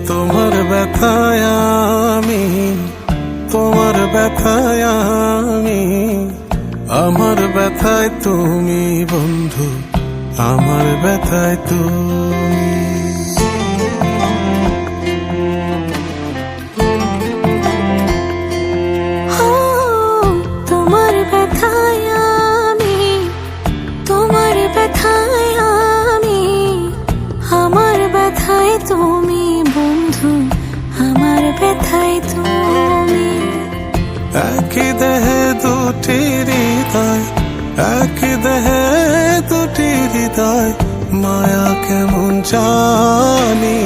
তোমার ব্যথায় আমি, তোমার ব্যথায় আমি, আমার ব্যথায় তুমি বন্ধু, আমার ব্যথায় তুমি। তোমার ব্যথায় আমি, তোমার ব্যথায় আমি, আমার ব্যথায় তুমি বন্ধু, আমার ব্যথায় তুমি। একই দেহে দুটি হৃদয়, একই দেহে দুটি হৃদয়, মায়া কেমন জানি